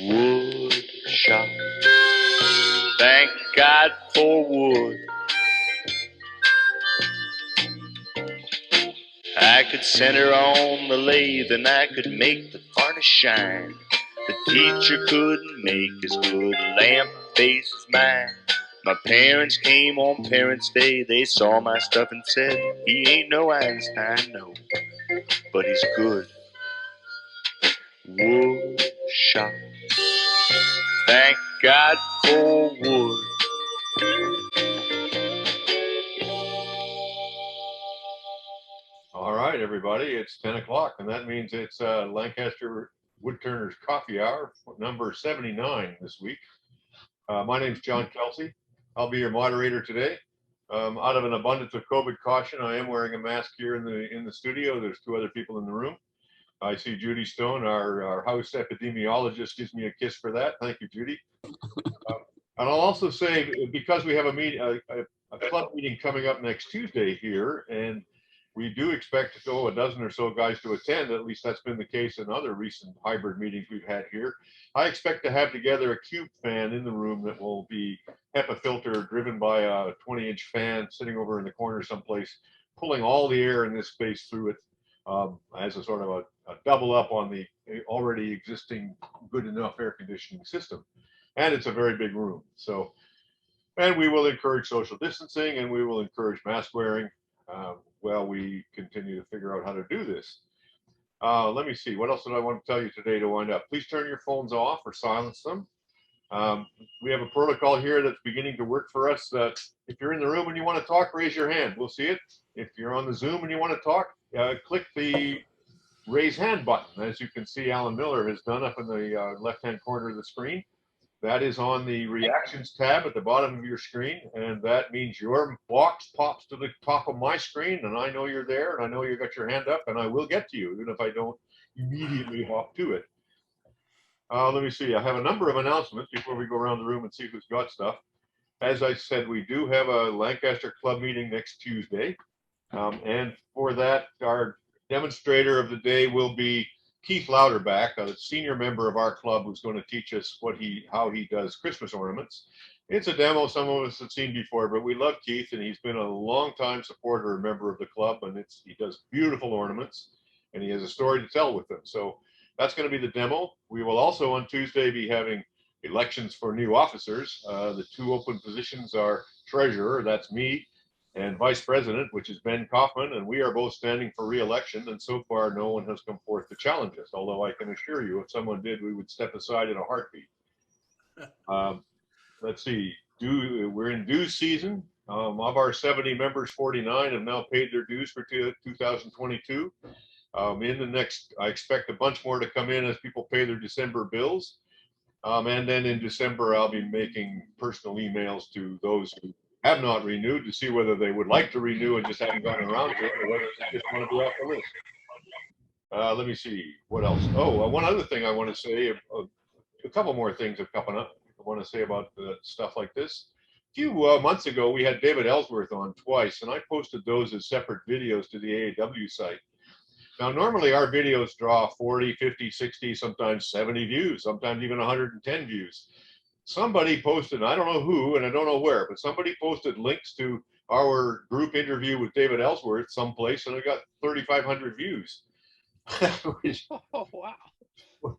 wood shop. Thank God for wood. I could center on the lathe and I could make the furnace shine. The teacher couldn't make as good a lamp face as mine. My parents came on Parents' Day. They saw my stuff and said, he ain't no Einstein, no, but he's good. Wood shop. Thank God for wood. All right, everybody, it's 10 o'clock, and that means it's Lancaster Woodturners Coffee Hour, number 79 this week. My name's John Kelsey. I'll be your moderator today. Out of an abundance of COVID caution, I am wearing a mask here in the studio. There's two other people in the room. I see Judy Stone, our house epidemiologist, gives me a kiss for that. Thank you, Judy. And I'll also say, because we have a club meeting coming up next Tuesday here, and we do expect a dozen or so guys to attend. At least that's been the case in other recent hybrid meetings we've had here. I expect to have together a cube fan in the room that will be HEPA filter driven by a 20-inch fan sitting over in the corner someplace, pulling all the air in this space through it as a sort of a double up on the already existing good enough air conditioning system. And it's a very big room. So, and we will encourage social distancing and we will encourage mask wearing while we continue to figure out how to do this. Let me see, what else did I want to tell you today to wind up? Please turn your phones off or silence them. We have a protocol here that's beginning to work for us. If you're in the room and you want to talk, raise your hand. We'll see it. If you're on the Zoom and you want to talk, click the raise hand button. As you can see, Alan Miller has done up in the left-hand corner of the screen. That is on the reactions tab at the bottom of your screen, and that means your box pops to the top of my screen, and I know you're there, and I know you got your hand up, and I will get to you, even if I don't immediately hop to it. Let me see, I have a number of announcements before we go around the room and see who's got stuff. As I said, we do have a Lancaster Club meeting next Tuesday, and for that, our demonstrator of the day will be Keith Louderback, a senior member of our club, who's going to teach us how he does Christmas ornaments. It's a demo some of us have seen before, but we love Keith, and he's been a long-time supporter and member of the club, and he does beautiful ornaments, and he has a story to tell with them. So that's going to be the demo. We will also on Tuesday be having elections for new officers. The two open positions are treasurer, that's me, and vice president, which is Ben Kaufman, and we are both standing for re-election, and so far no one has come forth to challenge us, although I can assure you if someone did, we would step aside in a heartbeat. Let's see, we're in dues season. Of our 70 members, 49 have now paid their dues for 2022. I expect a bunch more to come in as people pay their December bills. And then in December, I'll be making personal emails to those who have not renewed to see whether they would like to renew and just haven't gotten around to it, or whether they just want to be off the list. Let me see, what else? Oh, one other thing I want to say, a couple more things have come up. I want to say about stuff like this. A few months ago, we had David Ellsworth on twice, and I posted those as separate videos to the AAW site. Now, normally our videos draw 40, 50, 60, sometimes 70 views, sometimes even 110 views. Somebody posted, I don't know who and I don't know where, but somebody posted links to our group interview with David Ellsworth someplace, and it got 3,500 views. Oh, wow.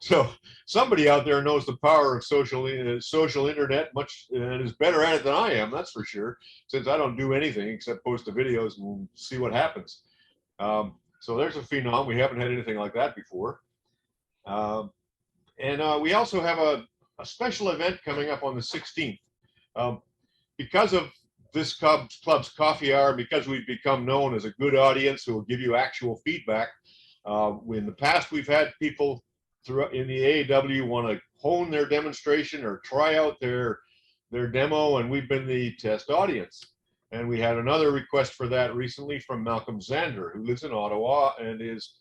So somebody out there knows the power of social internet much and is better at it than I am, that's for sure, since I don't do anything except post the videos and see what happens. So there's a phenom. We haven't had anything like that before. And we also have a special event coming up on the 16th. Because of this club's coffee hour, because we've become known as a good audience who will give you actual feedback. In the past, we've had people in the AAW want to hone their demonstration or try out their demo, and we've been the test audience. And we had another request for that recently from Malcolm Zander, who lives in Ottawa and is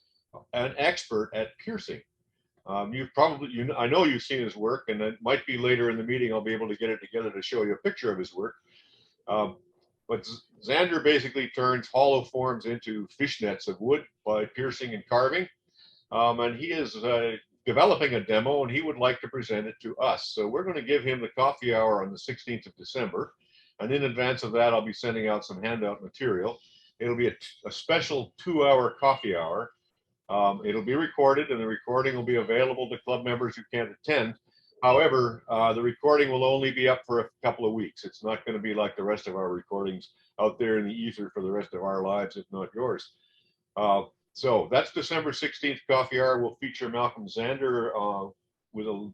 an expert at piercing. I know you've seen his work, and it might be later in the meeting I'll be able to get it together to show you a picture of his work. But Zander basically turns hollow forms into fishnets of wood by piercing and carving. And he is developing a demo, and he would like to present it to us. So we're going to give him the coffee hour on the 16th of December. And in advance of that, I'll be sending out some handout material. It'll be a special 2-hour coffee hour. It'll be recorded, and the recording will be available to club members who can't attend. However, the recording will only be up for a couple of weeks. It's not going to be like the rest of our recordings out there in the ether for the rest of our lives, if not yours. So that's December 16th coffee hour. Will feature Malcolm Zander with a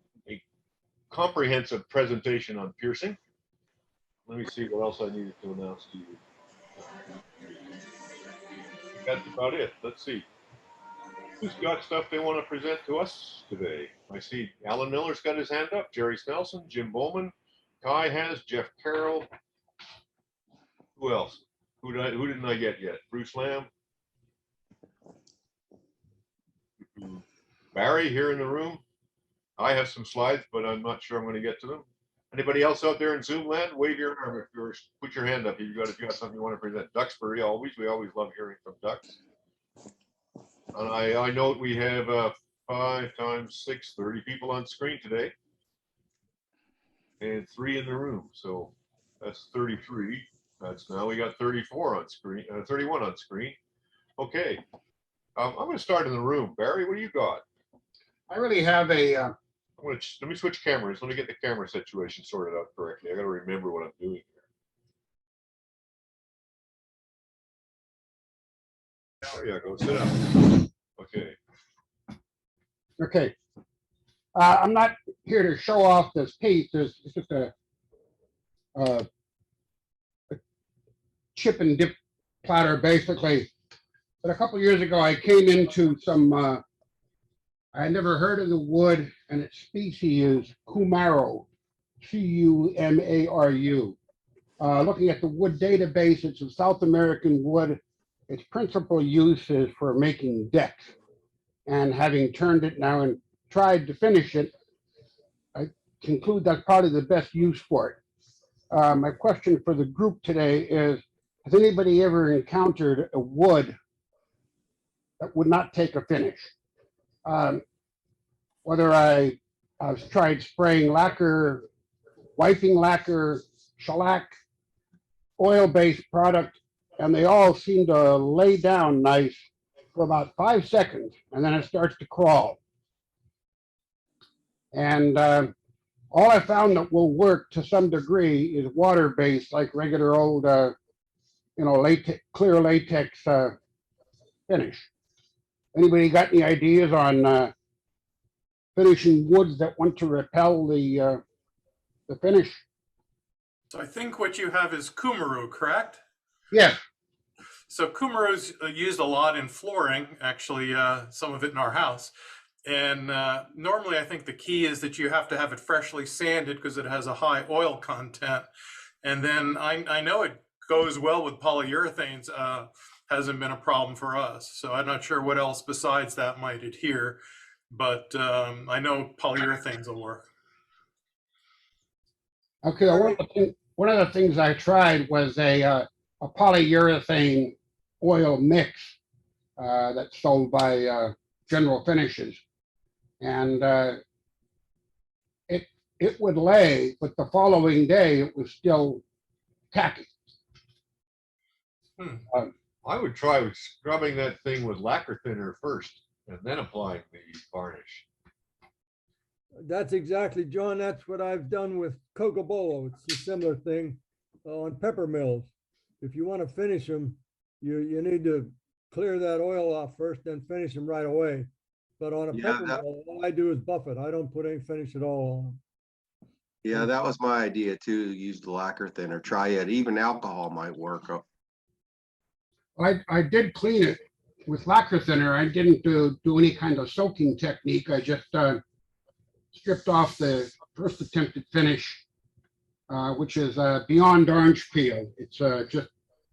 comprehensive presentation on piercing. Let me see what else I needed to announce to you. That's about it. Let's see. Who's got stuff they want to present to us today? I see Alan Miller's got his hand up, Gerry Snelson, Jim Bowman, Kai has, Jeff Carroll. Who else? Who didn't I get yet? Bruce Lamb. Barry here in the room. I have some slides, but I'm not sure I'm going to get to them. Anybody else out there in Zoom land? Wave your arm if you're, put your hand up if you got something you want to present. Duxbury, we always love hearing from Ducks. And I note we have 5 times 6, 30 people on screen today, and 3 in the room. So that's 33. That's now we got 34 on screen, 31 on screen. Okay, I'm going to start in the room. Barry, what do you got? I really have a. Let me switch cameras. Let me get the camera situation sorted out correctly. I got to remember what I'm doing here. Oh yeah, go sit up. Okay. Okay. I'm not here to show off this piece. It's just a chip and dip platter, basically. But a couple years ago, I came into some. I had never heard of the wood, and its species is Cumaru, Cumaru. Looking at the wood database, it's a South American wood. Its principal use is for making decks. And having turned it now and tried to finish it, I conclude that's probably the best use for it. My question for the group today is, has anybody ever encountered a wood that would not take a finish? Whether I've tried spraying lacquer, wiping lacquer, shellac, oil-based product, and they all seem to lay down nice for about 5 seconds, and then it starts to crawl. And all I found that will work to some degree is water-based, like regular old, latex, clear latex finish. Anybody got any ideas on finishing woods that want to repel the finish? So I think what you have is Cumaru, correct? Yes. So Cumaru's used a lot in flooring, actually, some of it in our house. And normally I think the key is that you have to have it freshly sanded because it has a high oil content. And then I know it goes well with polyurethanes, hasn't been a problem for us. So I'm not sure what else besides that might adhere, but I know polyurethanes will work. Okay, one of the things I tried was a polyurethane oil mix that's sold by General Finishes, and it would lay, but the following day it was still tacky. I would try with scrubbing that thing with lacquer thinner first and then applying the varnish. That's exactly, John. That's what I've done with Cocobolo. It's a similar thing on pepper mills. If you want to finish them, you need to clear that oil off first, then finish them right away. But on a pepper mill, all I do is buff it. I don't put any finish at all on them. Yeah, that was my idea too. Use the lacquer thinner. Try it. Even alcohol might work. I did clean it with lacquer thinner. I didn't do any kind of soaking technique. I just stripped off the first attempted finish, which is beyond orange peel. It's just,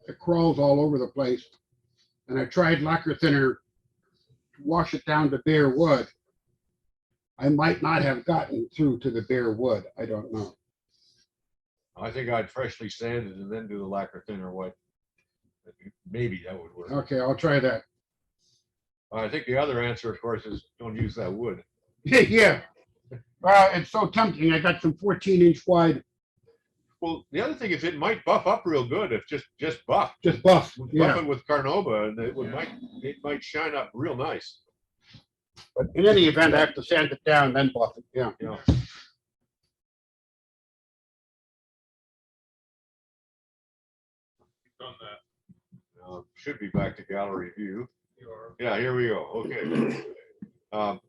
it crawls all over the place. And I tried lacquer thinner to wash it down to bare wood. I might not have gotten through to the bare wood. I don't know. I think I'd freshly sand it and then do the lacquer thinner white. Maybe that would work. Okay, I'll try that. I think the other answer, of course, is don't use that wood. Yeah. Well, it's so tempting. I got some 14-inch wide, Well, the other thing is it might buff up real good if just buff. just buff. Buff Yeah. it with Carnauba, and it might shine up real nice. But in any event, I have to sand it down, then buff it. Yeah. Yeah. Done that. Should be back to gallery view. Yeah, here we go. Okay.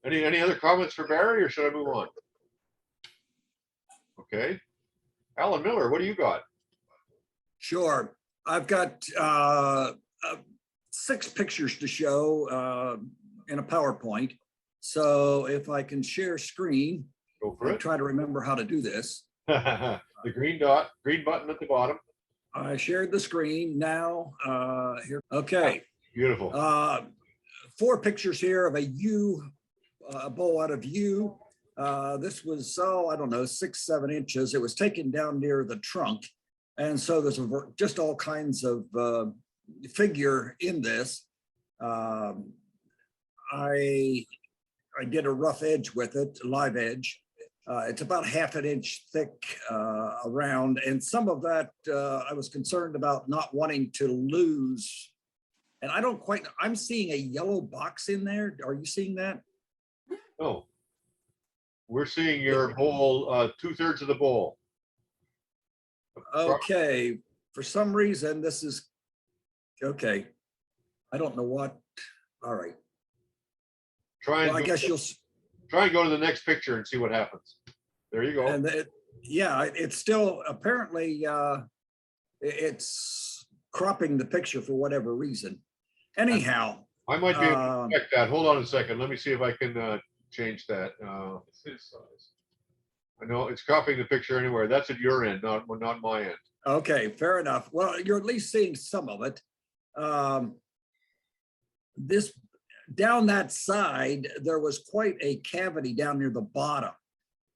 Any other comments for Barry, or should I move on? Okay. Alan Miller, what do you got? Sure. I've got 6 pictures to show in a PowerPoint. So if I can share screen, Go for I'll it. try to remember how to do this. The green button at the bottom. I shared the screen now. Here. Okay. Beautiful. 4 pictures here of a U, a bowl out of U. This was, I don't know, 6-7 inches. It was taken down near the trunk. And so there's just all kinds of figure in this. I did a rough edge with it, a live edge. It's about 1/2 inch thick around. And some of that I was concerned about not wanting to lose. And I don't quite, I'm seeing a yellow box in there. Are you seeing that? Oh, we're seeing your bowl, 2/3 of the bowl. Okay, for some reason, this is, okay. I don't know what, all right. Try Well, I and guess you'll, go to the next picture and see what happens. There you go. and yeah, it's still apparently, it's cropping the picture for whatever reason. Anyhow. I might be able to check that. Hold on a second. Let me see if I can change that. It's his size. I know it's cropping the picture anywhere. That's at your end, not my end. Okay, fair enough. Well, you're at least seeing some of it. This, down that side, there was quite a cavity down near the bottom.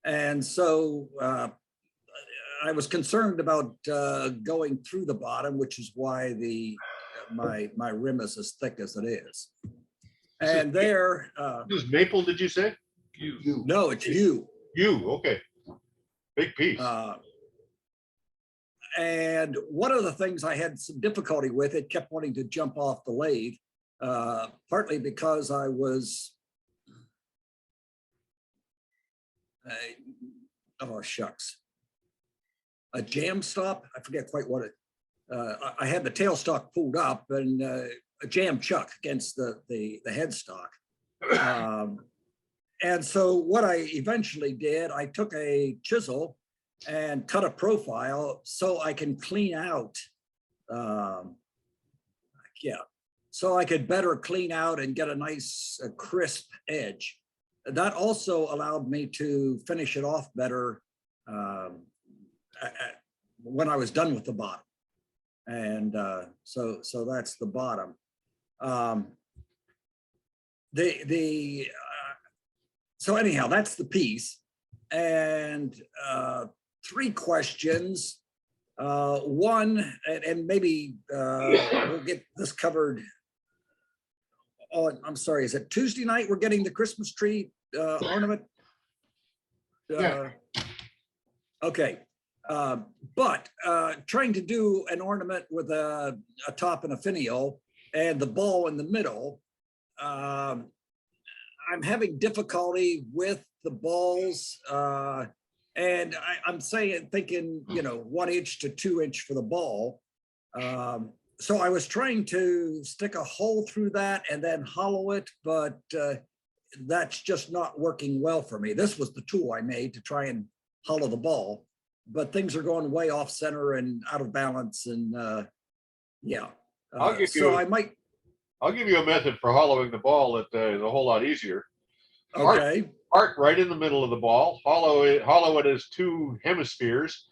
And so I was concerned about going through the bottom, which is why my rim is as thick as it is. And there, This is maple, did you say? You. no, it's you. Okay. Big piece. And one of the things I had some difficulty with, it kept wanting to jump off the lathe, partly because I was, oh shucks, a jam stop. I forget quite what it. I had the tailstock pulled up and a jam chuck against the headstock. And so what I eventually did, I took a chisel and cut a profile so I can clean out, so I could better clean out and get a nice crisp edge. That also allowed me to finish it off better when I was done with the bottom. And so that's the bottom. So anyhow, that's the piece. And 3 questions. One, and maybe we'll get this covered. Oh, I'm sorry, is it Tuesday night we're getting the Christmas tree ornament? Yeah. Okay. But trying to do an ornament with a top and a finial and the ball in the middle, I'm having difficulty with the balls. And I'm thinking, 1 inch to 2 inch for the ball. So I was trying to stick a hole through that and then hollow it, but that's just not working well for me. This was the tool I made to try and hollow the ball, but things are going way off center and out of balance. And yeah, I'll give you a method for hollowing the ball that is a whole lot easier. Okay. Arc right in the middle of the ball, hollow it as 2 hemispheres,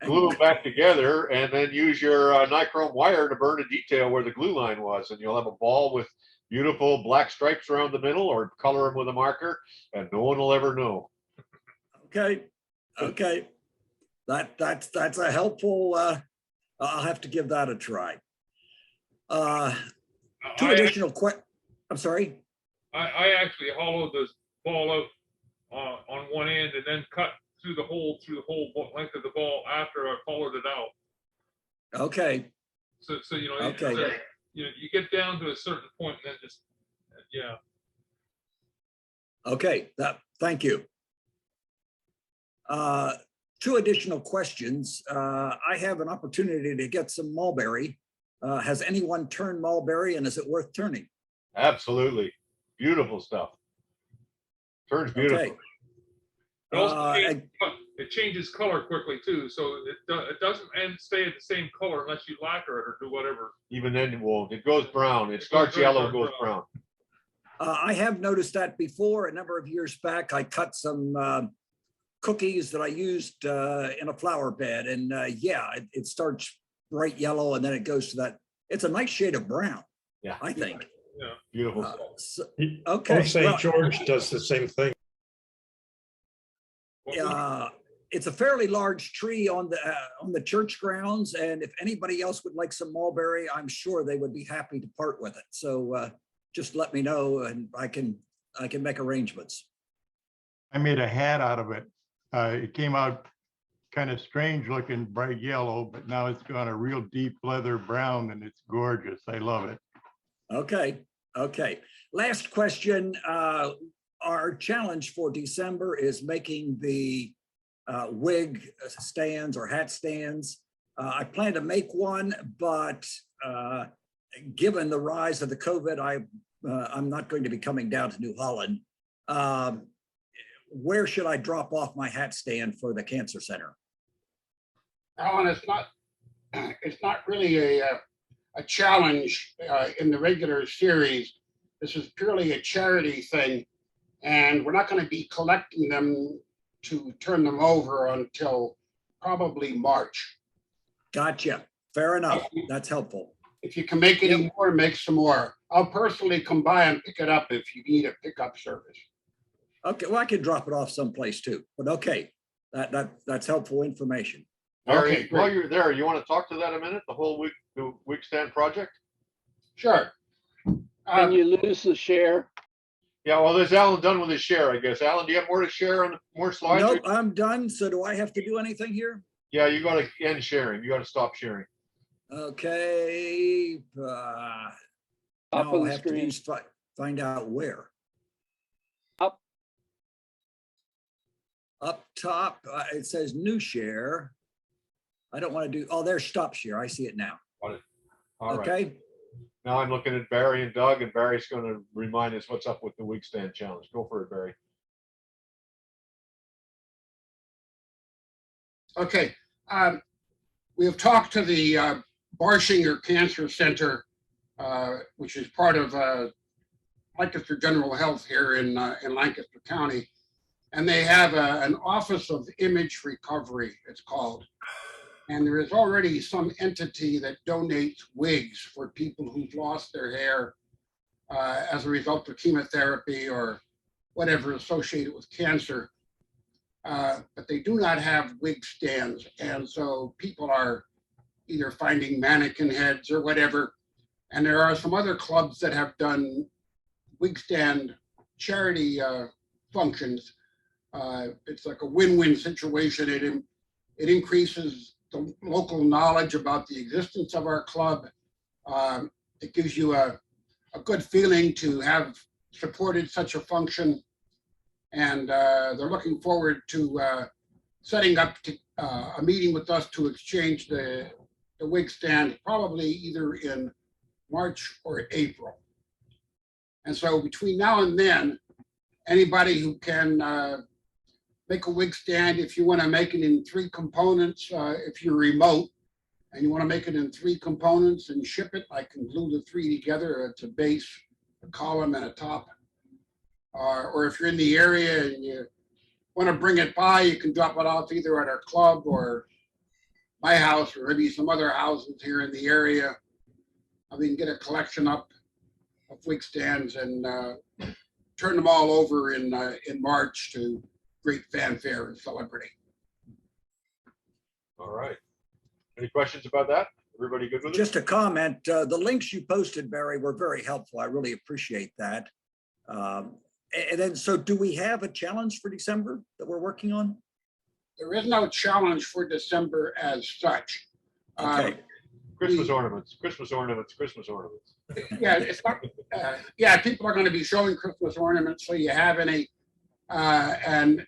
glue them back together, and then use your nichrome wire to burn a detail where the glue line was, and you'll have a ball with beautiful black stripes around the middle, or color them with a marker, and no one will ever know. Okay. That's a helpful. I'll have to give that a try. 2 additional questions. I'm sorry. I actually hollowed this ball out on one end and then cut through the whole length of the ball after I colored it out. Okay, So you know, Okay. you know, you get down to a certain point and then just, yeah. okay, thank you. Two additional questions. I have an opportunity to get some mulberry. Has anyone turned mulberry and is it worth turning? Absolutely. Beautiful stuff. Turns beautiful. Okay. It also and- it changes color quickly too, so it doesn't stay at the same color unless you lacquer it or do whatever. Even then it won't. It goes brown. It starts yellow, goes brown. I have noticed that before. A number of years back, I cut some cookies that I used in a flower bed, and yeah, it starts bright yellow, and then it goes to that. It's a nice shade of brown. Yeah. I think. Yeah. Beautiful stuff. Okay. Old St. well, George does the same thing. it's a fairly large tree on the church grounds, and if anybody else would like some mulberry, I'm sure they would be happy to part with it. So just let me know, and I can make arrangements. I made a hat out of it. It came out kind of strange looking, bright yellow, but now it's gone a real deep leather brown and it's gorgeous. I love it. Okay. Last question. Our challenge for December is making the wig stands or hat stands. I plan to make one, but given the rise of the COVID, I'm not going to be coming down to New Holland. Where should I drop off my hat stand for the Cancer Center? Alan, it's not really a challenge in the regular series. This is purely a charity thing, and we're not going to be collecting them to turn them over until probably March. Gotcha. Fair enough. That's helpful. If you can make any more, make some more. I'll personally come by and pick it up if you need a pickup service. Okay, well, I could drop it off someplace too, but okay, that's helpful information. Barry, Okay, while great. you're there, you want to talk to that a minute? The wig stand project? Sure. Can you lose the share? Yeah, well, there's Alan done with his share, I guess. Alan, do you have more to share on more slides? Nope, I'm done. So do I have to do anything here? Yeah, you got to end sharing. You got to stop sharing. Okay. Up Now on I the have to screen. find out where. Up. Up top, it says new share. I don't want to do, oh, there's stop share. I see it now. Got it. All right. Okay. Now I'm looking at Barry and Doug, and Barry's going to remind us what's up with the wig stand challenge. Go for it, Barry. Okay. We have talked to the Barshinger Cancer Center, which is part of Lancaster General Health here in Lancaster County. And they have an Office of Image Recovery, it's called. And there is already some entity that donates wigs for people who've lost their hair as a result of chemotherapy or whatever associated with cancer. But they do not have wig stands. And so people are either finding mannequin heads or whatever. And there are some other clubs that have done wig stand charity functions. It's like a win-win situation. It increases the local knowledge about the existence of our club. It gives you a good feeling to have supported such a function. And they're looking forward to setting up a meeting with us to exchange the wig stand, probably either in March or April. And so between now and then, anybody who can make a wig stand, if you want to make it in 3 components, if you're remote and you want to make it in 3 components and ship it, I can glue the 3 together. It's a base, a column, and a top. Or if you're in the area and you want to bring it by, you can drop it off either at our club or my house or maybe some other houses here in the area. We can get a collection up of wig stands and turn them all over in March to great fanfare and celebrity. All right. Any questions about that? Everybody good with it? Just a comment, the links you posted, Barry, were very helpful. I really appreciate that. And then, so do we have a challenge for December that we're working on? There is no challenge for December as such. Okay. Christmas ornaments, Christmas ornaments, Christmas ornaments. Yeah, it's not, yeah, people are going to be showing Christmas ornaments, so you have any, and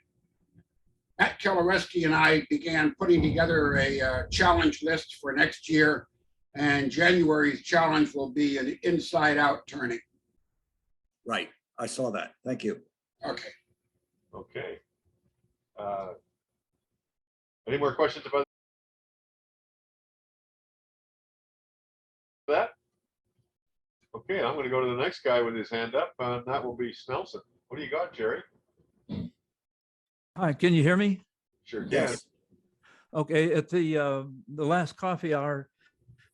Matt Kiloreski and I began putting together a challenge list for next year, and January's challenge will be an inside-out turning. Right, I saw that. Thank you. Okay. Okay. Any more questions about that? Okay, I'm going to go to the next guy with his hand up, and that will be Snelson. What do you got, Gerry? Hi, can you hear me? Sure can. Yes. Okay, at the last coffee hour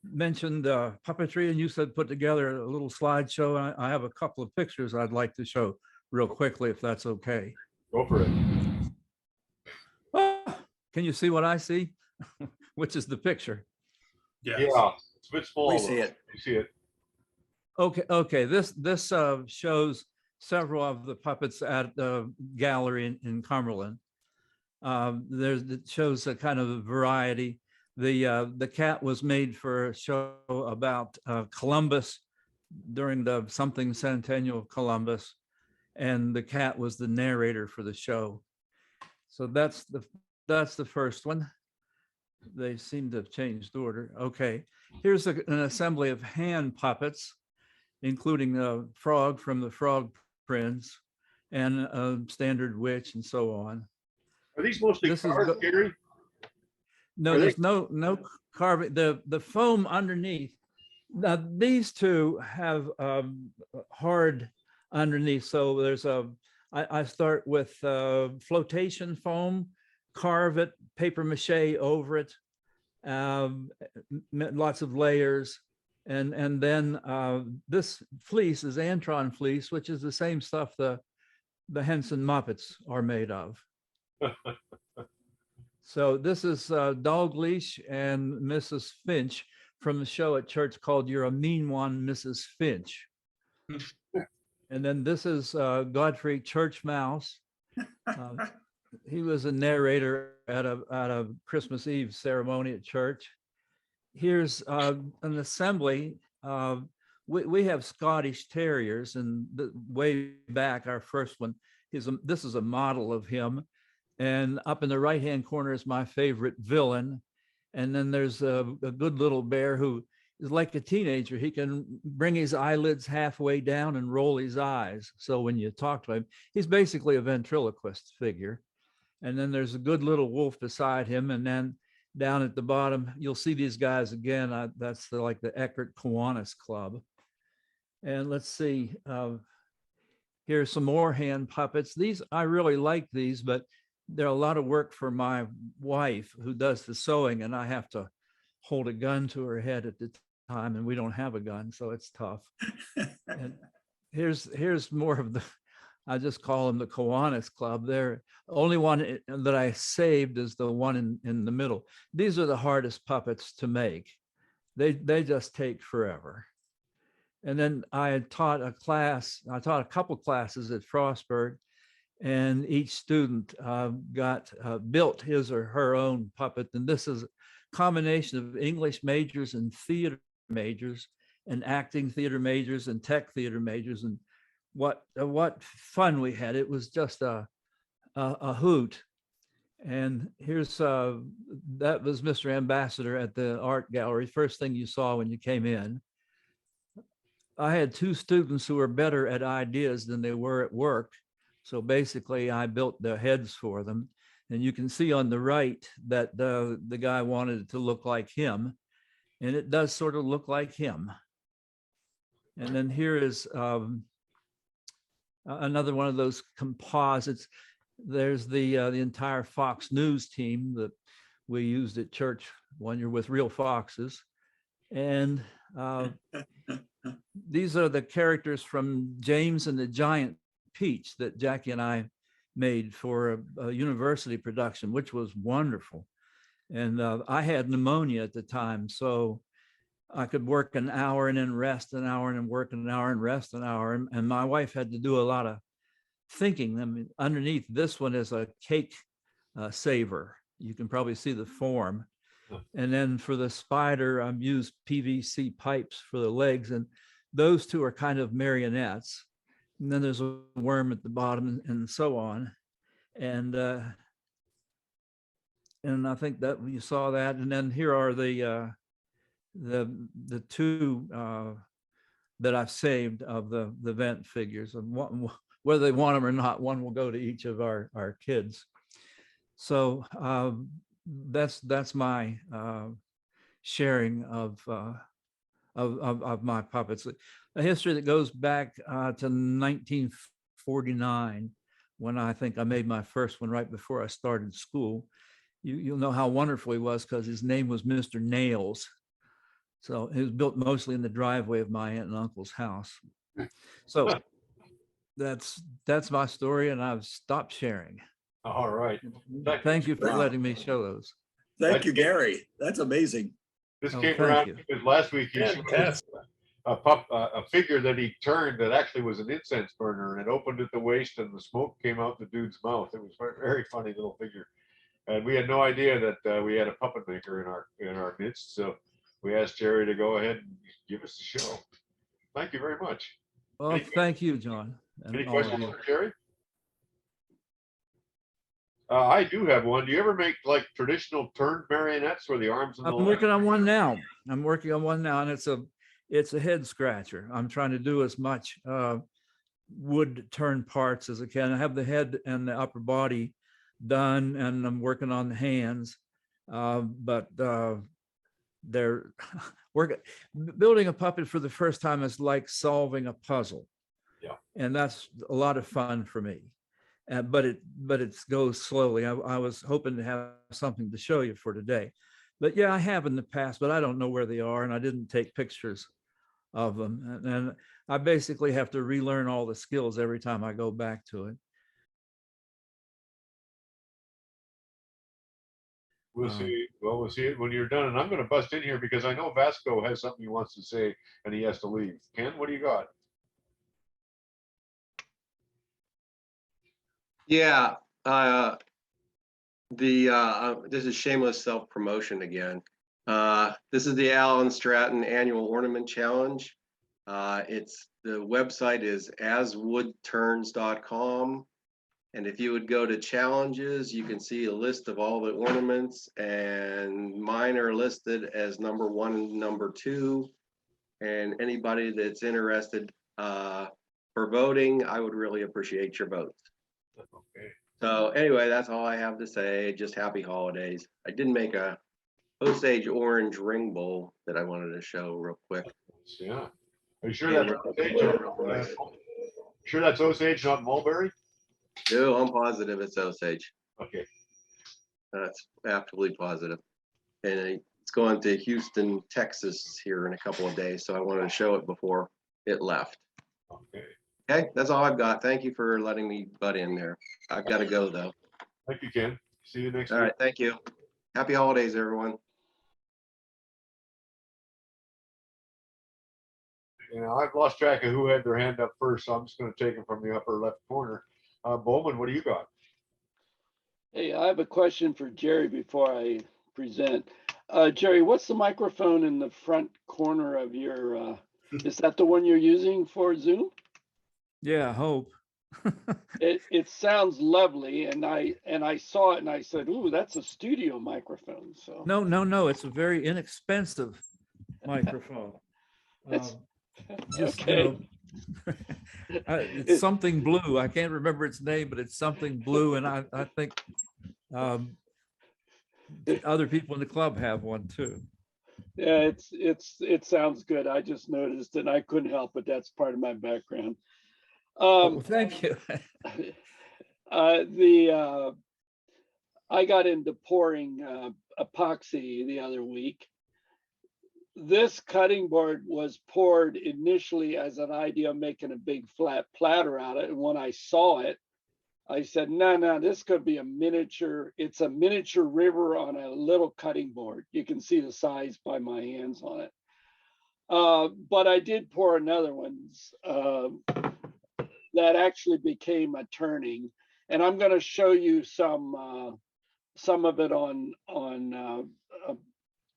mentioned puppetry, and you said put together a little slideshow. And I have a couple of pictures I'd like to show real quickly, if that's okay. Go for it. Oh, can you see what I see? Which is the picture. Yes. Yeah, it's a bit small. We see though. it. You see it. Okay. This shows several of the puppets at the gallery in Cumberland. It shows a kind of a variety. The cat was made for a show about Columbus during the something centennial of Columbus, and the cat was the narrator for the show. So that's the first one. They seem to have changed order. Okay, here's an assembly of hand puppets, including a frog from the Frog Prince and a standard witch and so on. Are these mostly carved, Gerry? No, there's no carving. The foam underneath. Now these two have hard underneath. So there's I start with flotation foam, carve it, paper mache over it, lots of layers. And then this fleece is Antron fleece, which is the same stuff the Henson Muppets are made of. So this is Dog Leash and Mrs. Finch from the show at church called You're a Mean One, Mrs. Finch. And then this is Godfrey Church Mouse. He was a narrator at a Christmas Eve ceremony at church. Here's an assembly. We have Scottish Terriers, and way back, our first one, this is a model of him. And up in the right-hand corner is my favorite villain. And then there's a good little bear who is like a teenager. He can bring his eyelids halfway down and roll his eyes. So when you talk to him, he's basically a ventriloquist figure. And then there's a good little wolf beside him. And then down at the bottom, you'll see these guys again. That's like the Eckert Kiwanis Club. And let's see, here's some more hand puppets. These, I really like these, but they're a lot of work for my wife who does the sewing, and I have to hold a gun to her head at the time, and we don't have a gun, so it's tough. And here's more of the, I just call them the Kiwanis Club. They're only one that I saved is the one in the middle. These are the hardest puppets to make. They just take forever. And then I taught a couple classes at Frostburg, and each student built his or her own puppet. And this is a combination of English majors and theater majors and acting theater majors and tech theater majors. And what fun we had. It was just a hoot. And here's, that was Mr. Ambassador at the art gallery. First thing you saw when you came in. I had two students who were better at ideas than they were at work. So basically I built their heads for them. And you can see on the right that the guy wanted it to look like him. And it does sort of look like him. And then here is another one of those composites. There's the entire Fox News team that we used at church when you're with real foxes. And these are the characters from James and the Giant Peach that Jackie and I made for a university production, which was wonderful. And I had pneumonia at the time, so I could work an hour and then rest an hour and then work an hour and rest an hour. And my wife had to do a lot of thinking. I mean, underneath this one is a cake saver. You can probably see the form. And then for the spider, I've used PVC pipes for the legs, and those two are kind of marionettes. And then there's a worm at the bottom and so on. And I think that you saw that. And then here are the two that I've saved of the vent figures, and one, whether they want them or not, one will go to each of our kids. So that's my sharing of my puppets. A history that goes back to 1949, when I think I made my first one right before I started school. You'll know how wonderful he was because his name was Mr. Nails. So it was built mostly in the driveway of my aunt and uncle's house. So that's my story, and I've stopped sharing. All right. Thank you for letting me show those. Thank you, Gary. That's amazing. This Oh, came thank around you. because last week he showed us a figure that he turned that actually was an incense burner, and it opened at the waist and the smoke came out the dude's mouth. It was a very funny little figure. And we had no idea that we had a puppet maker in our midst. So we asked Gerry to go ahead and give us the show. Thank you very much. Well, thank you, John. Any and all of questions you. for Gerry? I do have one. Do you ever make like traditional turned marionettes where the arms and the I'm legs? working on one now. And it's a head scratcher. I'm trying to do as much wood turn parts as I can. I have the head and the upper body done, and I'm working on the hands. But they're building a puppet for the first time is like solving a puzzle. Yeah. And that's a lot of fun for me. But it goes slowly. I was hoping to have something to show you for today. But yeah, I have in the past, but I don't know where they are, and I didn't take pictures of them. And I basically have to relearn all the skills every time I go back to it. We'll see. Well, we'll see it when you're done. And I'm going to bust in here because I know Vasco has something he wants to say and he has to leave. Ken, what do you got? Yeah, this is shameless self-promotion again. This is the Stratton Annual Ornament Challenge. The website is aswoodturns.com. And if you would go to challenges, you can see a list of all the ornaments, and mine are listed as number 1 and number 2. And anybody that's interested for voting, I would really appreciate your votes. Okay. So anyway, that's all I have to say. Just happy holidays. I did make a Osage orange ring bowl that I wanted to show real quick. Yeah. Are you sure that's Osage? Sure that's Osage, not Mulberry? No, I'm positive it's Osage. Okay. That's absolutely positive. And it's going to Houston, Texas here in a couple of days. So I wanted to show it before it left. Okay. Okay, that's all I've got. Thank you for letting me butt in there. I've got to go though. Thank you, Ken. See you next All week. right, thank you. Happy holidays, everyone. You know, I've lost track of who had their hand up first, so I'm just going to take them from the upper left corner. Bowman, what do you got? Hey, I have a question for Gerry before I present. Gerry, what's the microphone in the front corner of your, is that the one you're using for Zoom? Yeah, I hope. It sounds lovely, and I saw it and I said, "Ooh, that's a studio microphone." So No, it's a very inexpensive microphone. It's Just okay. It's something blue. I can't remember its name, but it's something blue, and I think other people in the club have one too. Yeah, it sounds good. I just noticed, and I couldn't help it. That's part of my background. Well, thank you. I got into pouring epoxy the other week. This cutting board was poured initially as an idea of making a big flat platter out of it. And when I saw it, I said, no, this could be a miniature. It's a miniature river on a little cutting board. You can see the size by my hands on it. But I did pour another one. that actually became a turning. And I'm going to show you some of it on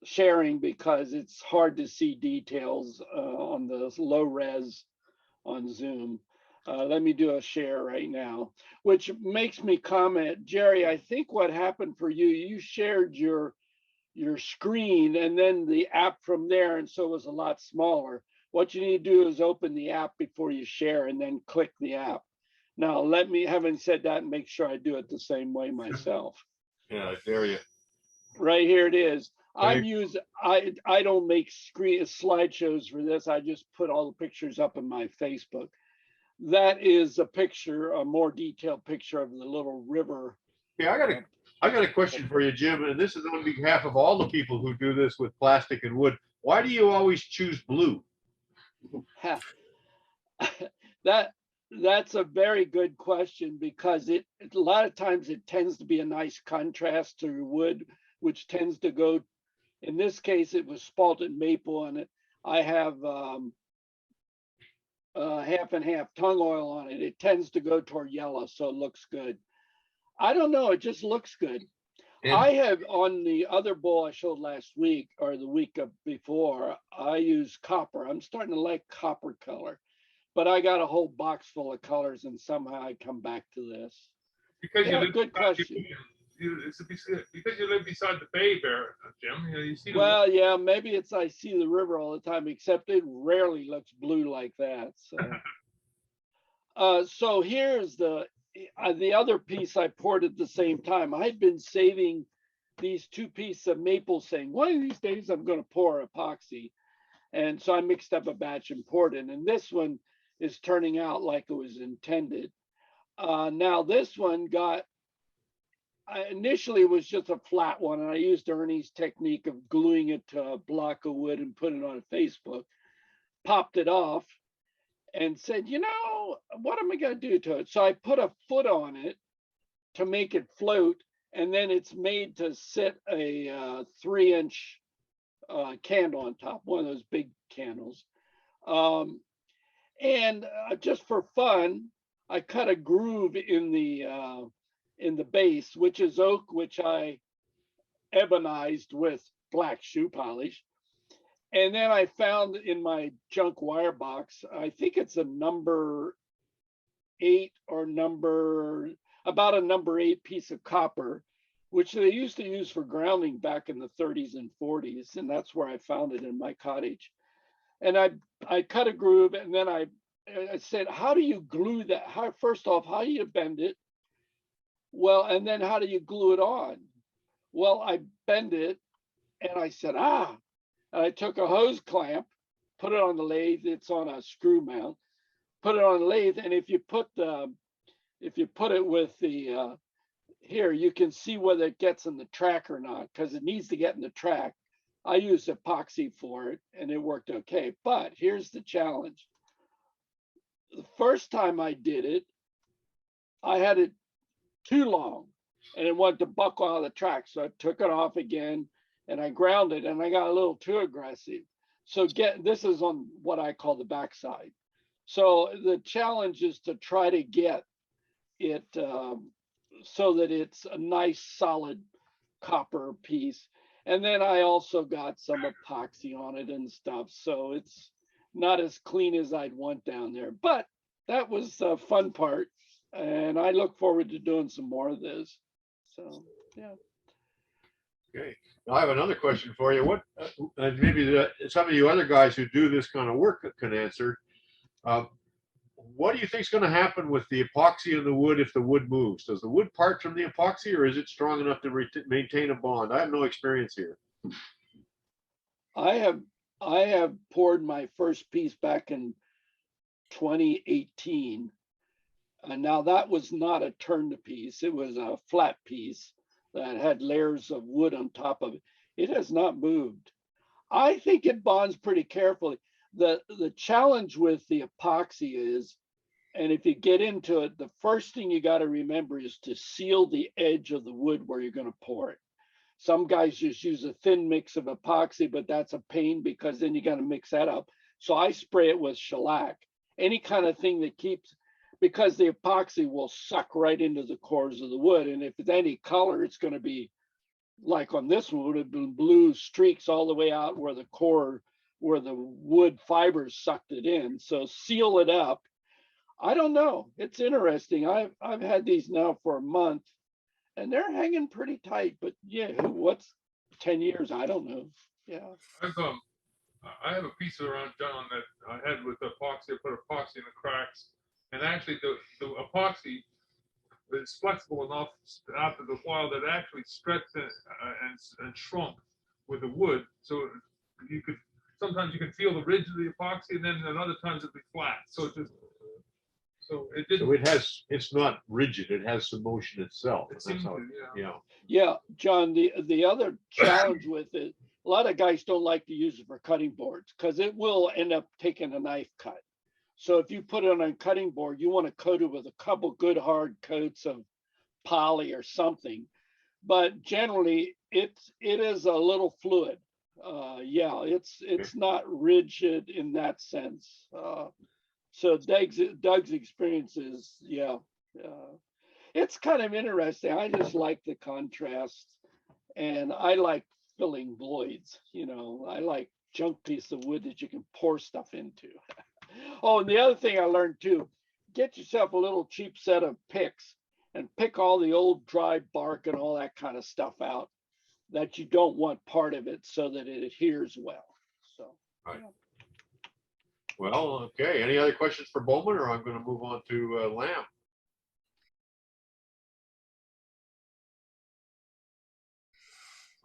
sharing, because it's hard to see details on the low res on Zoom. Let me do a share right now, which makes me comment, Gerry, I think what happened for you, you shared your screen and then the app from there, and so it was a lot smaller. What you need to do is open the app before you share and then click the app. Now, let me, having said that, make sure I do it the same way myself. Yeah, I dare you. Right here it is. Right. I don't make slideshows for this. I just put all the pictures up on my Facebook. That is a picture, a more detailed picture of the little river. Yeah, I got a question for you, Jim, and this is on behalf of all the people who do this with plastic and wood. Why do you always choose blue? That's a very good question, because a lot of times it tends to be a nice contrast to wood, which tends to go, in this case, it was spalted maple, and I have half and half tung oil on it. It tends to go toward yellow, so it looks good. I don't know, it just looks good. And I have, on the other bowl I showed last week, or the week before, I used copper. I'm starting to like copper color, but I got a whole box full of colors, and somehow I come back to this. Because Yeah, you live good question. Because you live beside the bay there, Jim. You know, you see the Well, yeah, maybe it's I see the river all the time, except it rarely looks blue like that. So, so here's the other piece I poured at the same time. I've been saving these two pieces of maple, saying one of these days I'm going to pour epoxy, and so I mixed up a batch and poured it. And this one is turning out like it was intended. Now this one initially it was just a flat one, and I used Ernie's technique of gluing it to a block of wood and put it on Facebook, popped it off, and said, you know, what am I going to do to it? So I put a foot on it to make it float, and then it's made to sit a 3-inch candle on top, one of those big candles. And just for fun, I cut a groove in the base, which is oak, which I ebonized with black shoe polish. And then I found in my junk wire box, I think it's a number 8 or about a number 8 piece of copper, which they used to use for grounding back in the 30s and 40s. And that's where I found it in my cottage. And I cut a groove, and then I said, how do you glue that? First off, how do you bend it? Well, and then how do you glue it on? Well, I bend it, and I said, and I took a hose clamp, put it on the lathe. It's on a screw mount. Put it on the lathe, and if you put it with the here, you can see whether it gets in the track or not, because it needs to get in the track. I used epoxy for it, and it worked okay. But here's the challenge. The first time I did it, I had it too long, and it wanted to buckle out of the track. So I took it off again, and I ground it, and I got a little too aggressive. So this is on what I call the backside. So the challenge is to try to get it so that it's a nice solid copper piece. And then I also got some epoxy on it and stuff. So it's not as clean as I'd want down there, but that was the fun part. And I look forward to doing some more of this. So, yeah. Okay. Now I have another question for you. What, and maybe some of you other guys who do this kind of work can answer. What do you think is going to happen with the epoxy in the wood if the wood moves? Does the wood part from the epoxy, or is it strong enough to maintain a bond? I have no experience here. I have poured my first piece back in 2018. And now that was not a turned piece. It was a flat piece that had layers of wood on top of it. It has not moved. I think it bonds pretty carefully. The challenge with the epoxy is, and if you get into it, the first thing you got to remember is to seal the edge of the wood where you're going to pour it. Some guys just use a thin mix of epoxy, but that's a pain because then you got to mix that up. So I spray it with shellac, any kind of thing that keeps, because the epoxy will suck right into the cores of the wood. And if it's any color, it's going to be like on this one, would have been blue streaks all the way out where the core, where the wood fibers sucked it in. So seal it up. I don't know. It's interesting. I've had these now for a month and they're hanging pretty tight, but yeah, what's 10 years? I don't know. Yeah. I have a piece around John that I had with epoxy. I put epoxy in the cracks, and actually the epoxy is flexible enough after the while that it actually stretched and shrunk with the wood. So you could sometimes you can feel the ridge of the epoxy, and then at other times it'd be flat. So it just it didn't. So it's not rigid. It has some motion itself. It seems to, yeah. Yeah, John. The other challenge with it, a lot of guys don't like to use it for cutting boards because it will end up taking a knife cut. So if you put it on a cutting board, you want to coat it with a couple good hard coats of poly or something. But generally, it is a little fluid. Yeah, it's not rigid in that sense. So Doug's experience is, yeah, it's kind of interesting. I just like the contrast, and I like filling voids. You know, I like junk piece of wood that you can pour stuff into. Oh, and the other thing I learned too, get yourself a little cheap set of picks and pick all the old dry bark and all that kind of stuff out that you don't want part of it so that it adheres well. So, right. Yeah. Well, okay. Any other questions for Bowman, or I'm going to move on to Lamb?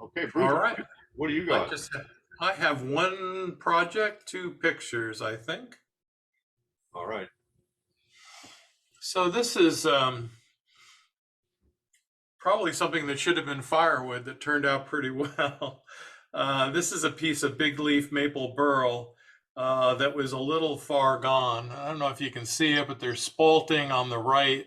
Okay, Bruce, All right. what do you got? I have one project, 2 pictures, I think. All right. So this is probably something that should have been firewood that turned out pretty well. This is a piece of big leaf maple burl that was a little far gone. I don't know if you can see it, but there's spalting on the right.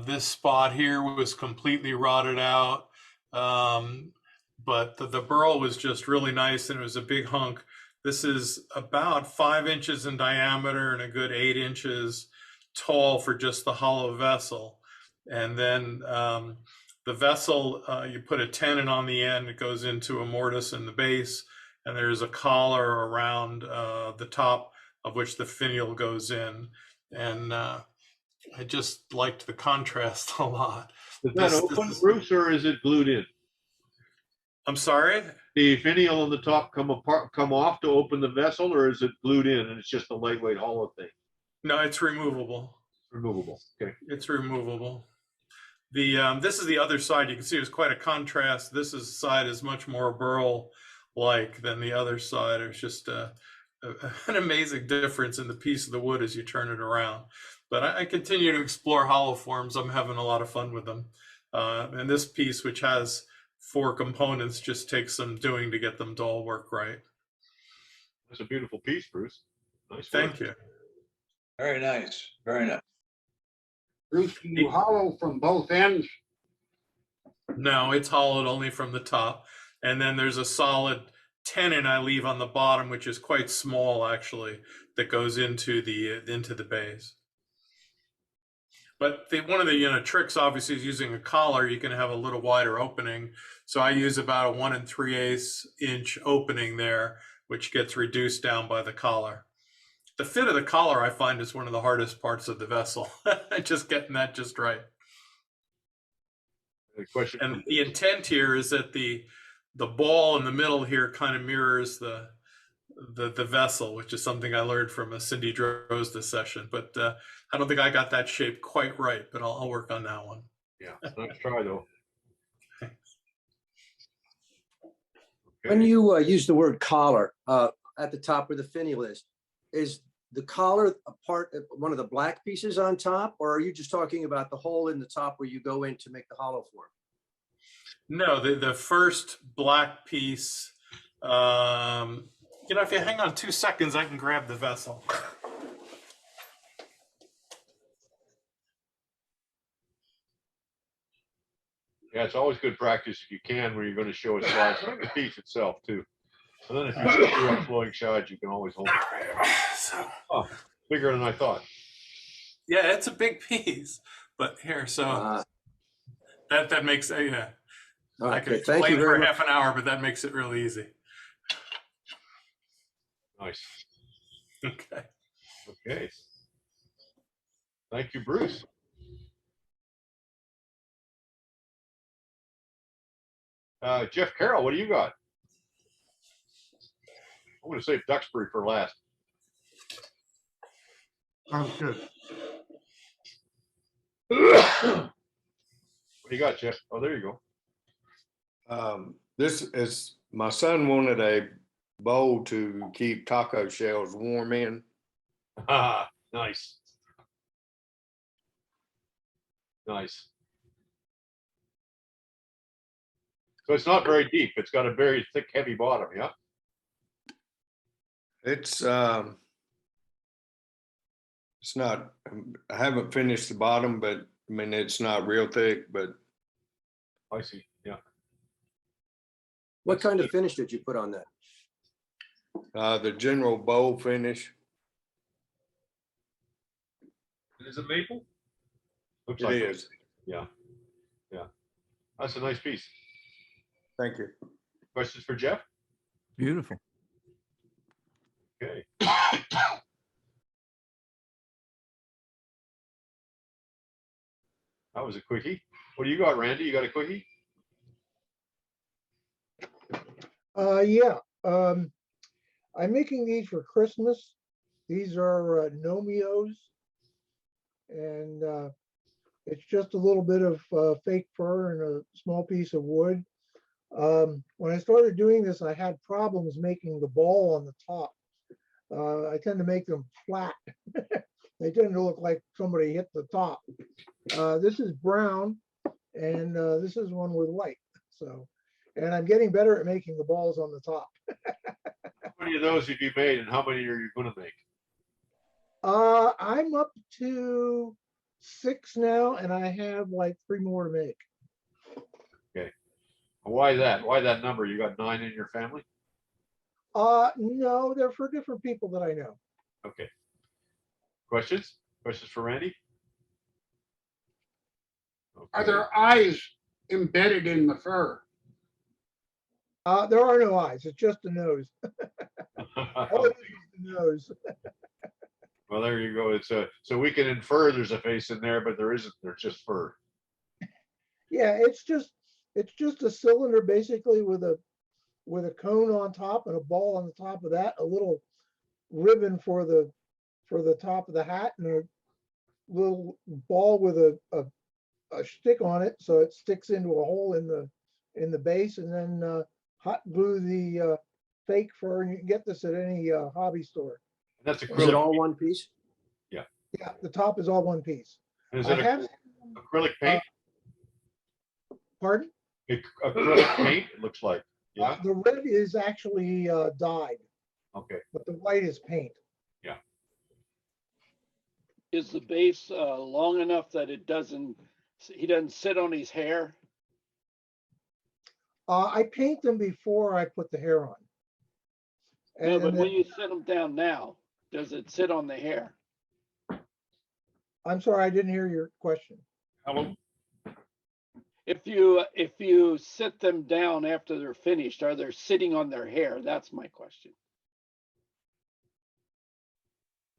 This spot here was completely rotted out. But the burl was just really nice, and it was a big hunk. This is about 5 inches in diameter and a good 8 inches tall for just the hollow vessel. And then the vessel, you put a tenon on the end, it goes into a mortise in the base, and there's a collar around the top of which the finial goes in. And I just liked the contrast a lot. Is that open, Bruce, or is it glued in? I'm sorry? The finial on the top come off to open the vessel, or is it glued in and it's just a lightweight hollow thing? No, it's removable. Removable. Okay. It's removable. This is the other side. You can see there's quite a contrast. This side is much more burl-like than the other side. It's just an amazing difference in the piece of the wood as you turn it around. But I continue to explore hollow forms. I'm having a lot of fun with them. And this piece, which has 4 components, just takes some doing to get them to all work right. That's a beautiful piece, Bruce. Nice. Thank you. Very nice. Very nice. Bruce, can you hollow from both ends? No, it's hollowed only from the top. And then there's a solid tenon I leave on the bottom, which is quite small actually, that goes into the base. But one of the tricks obviously is using a collar. You can have a little wider opening. So I use about a 1 3/8 inch opening there, which gets reduced down by the collar. The fit of the collar I find is one of the hardest parts of the vessel. Just getting that just right. Question. And the intent here is that the ball in the middle here kind of mirrors the vessel, which is something I learned from a Cindy Drozda session. But I don't think I got that shape quite right, but I'll work on that one. Yeah, nice try though. Okay. When you use the word collar at the top where the finial is the collar a part of one of the black pieces on top, or are you just talking about the hole in the top where you go in to make the hollow form? No, the first black piece, if you hang on 2 seconds, I can grab the vessel. Yeah, it's always good practice if you can, where you're going to show a slide of the piece itself too. And then if you see your flowing sides, you can always hold it. Oh, bigger than I thought. Yeah, it's a big piece. But here, so that makes yeah. I could Okay, thank you explain for very much. half an hour, but that makes it really easy. Nice. Okay. Okay. Thank you, Bruce. Jeff Carroll, what do you got? I'm going to save Duxbury for last. Sounds good. What do you got, Jeff? Oh, there you go. This is, my son wanted a bowl to keep taco shells warm in. Ah, nice. Nice. So it's not very deep. It's got a very thick, heavy bottom, yeah? It's not, I haven't finished the bottom, but I mean, it's not real thick, but. I see, yeah. What kind of finish did you put on that? The general bowl finish. Is it maple? Looks It like is. Yeah. Yeah. That's a nice piece. Thank you. Questions for Jeff? Beautiful. Okay. That was a quickie. What do you got, Randy? You got a quickie? Yeah. I'm making these for Christmas. These are Nomios, and it's just a little bit of fake fur and a small piece of wood. When I started doing this, I had problems making the ball on the top. I tend to make them flat. They tend to look like somebody hit the top. This is brown, and this is one with white. So, and I'm getting better at making the balls on the top. How many of those have you made, and how many are you going to make? I'm up to 6 now, and I have like 3 more to make. Okay. Why that? Why that number? You got 9 in your family? No, they're for different people that I know. Okay. Questions? Questions for Randy? Okay. Are there eyes embedded in the fur? There are no eyes. It's just a nose. All it is the nose. Well, there you go. It's so we can infer there's a face in there, but there isn't. There's just fur. Yeah, it's just a cylinder basically with a cone on top and a ball on the top of that, a little ribbon for the top of the hat, and a little ball with a stick on it so it sticks into a hole in the base, and then hot glue the fake fur, and you can get this at any hobby store. And that's Is it all one piece? Yeah. Yeah, the top is all one piece. And is I it have, acrylic paint? pardon? Acrylic paint, it looks like. Yeah. The red is actually dyed, Okay. but the white is paint. Yeah. Is the base long enough that he doesn't sit on his hair? I paint them before I put the hair on. No, but then, when you set them down now, does it sit on the hair? I'm sorry, I didn't hear your question. Hello. If you sit them down after they're finished, are they sitting on their hair? That's my question.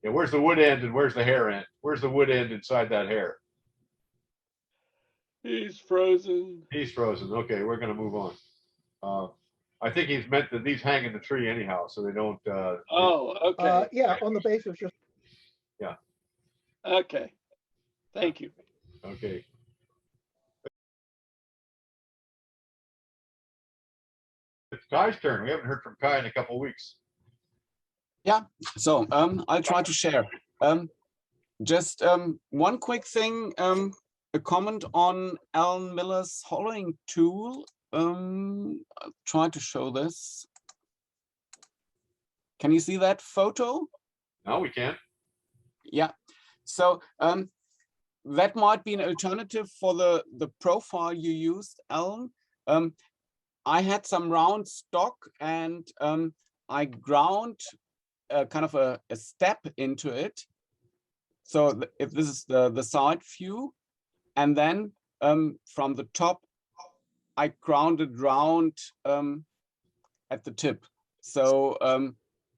Yeah. Where's the wood end and where's the hair end? Where's the wood end inside that hair? He's frozen. He's frozen. Okay, we're gonna move on. I think he's meant that these hang in the tree anyhow, so they don't. Oh, okay. Yeah, on the base it's just. Yeah. Okay. Thank you. Okay. It's Kai's turn. We haven't heard from Kai in a couple of weeks. Yeah, so I'll try to share. Just one quick thing, a comment on Alan Miller's hollowing tool. I'll try to show this. Can you see that photo? Now we can. Yeah, so that might be an alternative for the profile you used, Alan. I had some round stock, and I ground kind of a step into it. So if this is the side view, and then from the top, I grounded round at the tip. So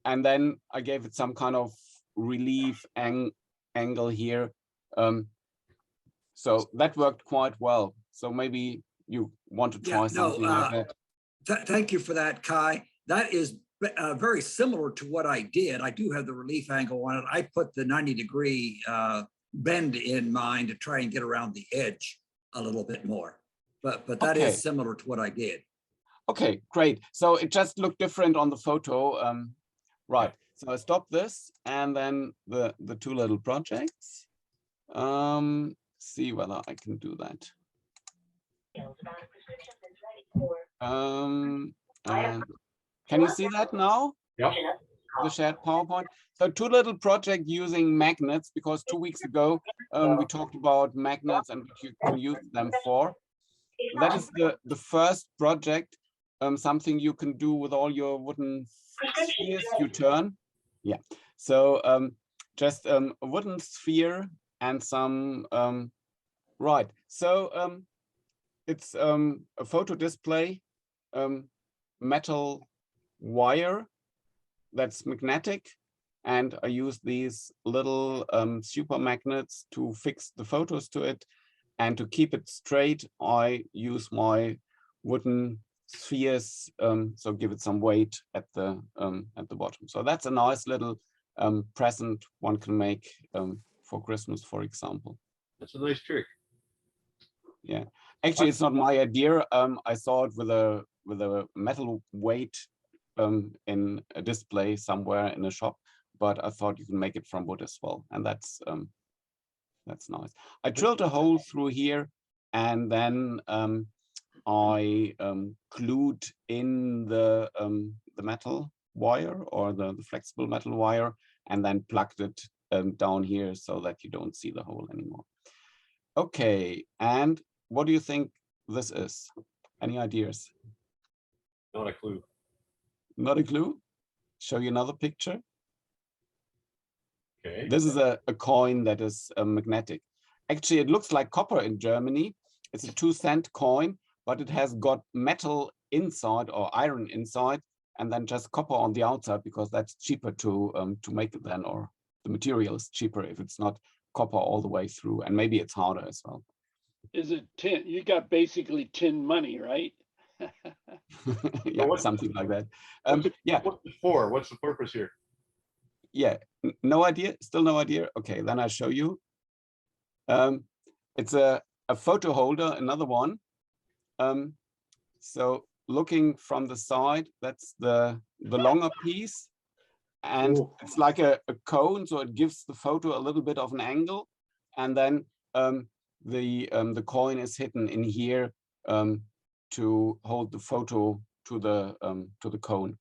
and then I gave it some kind of relief angle here. So that worked quite well. So maybe you want to try something like that. Thank you for that, Kai. That is very similar to what I did. I do have the relief angle on it. I put the 90-degree bend in mind to try and get around the edge a little bit more. But that is similar to what I did. Okay, great. So it just looked different on the photo. Right. So I stopped this, and then the two little projects. See whether I can do that. Can you see that now? Yeah. The shared PowerPoint. So two little project using magnets, because 2 weeks ago we talked about magnets and what you can use them for. That is the first project, something you can do with all your wooden spheres you turn. Yeah. So just a wooden sphere and some right. So it's a photo display, metal wire that's magnetic, and I use these little super magnets to fix the photos to it, and to keep it straight I use my wooden spheres, so give it some weight at the bottom. So that's a nice little present one can make for Christmas, for example. That's a nice trick. Yeah, actually it's not my idea. I saw it with a metal weight in a display somewhere in a shop, but I thought you can make it from wood as well, and that's nice. I drilled a hole through here, and then I glued in the metal wire, or the flexible metal wire, and then plugged it down here so that you don't see the hole anymore. Okay, and what do you think this is? Any ideas? Not a clue. Not a clue? Show you another picture. Okay. This is a coin that is magnetic. Actually, it looks like copper in Germany. It's a 2-cent coin, but it has got metal inside, or iron inside, and then just copper on the outside, because that's cheaper to make it then, or the material is cheaper if it's not copper all the way through, and maybe it's harder as well. Is it tin? You got basically tin money, right? Yeah, something like that. Yeah. What's it for? What's the purpose here? Yeah, no idea. Still no idea. Okay, then I'll show you. It's a photo holder, another one. So looking from the side, that's the longer piece, and it's like a cone, so it gives the photo a little bit of an angle, and then the coin is hidden in here to hold the photo to the cone.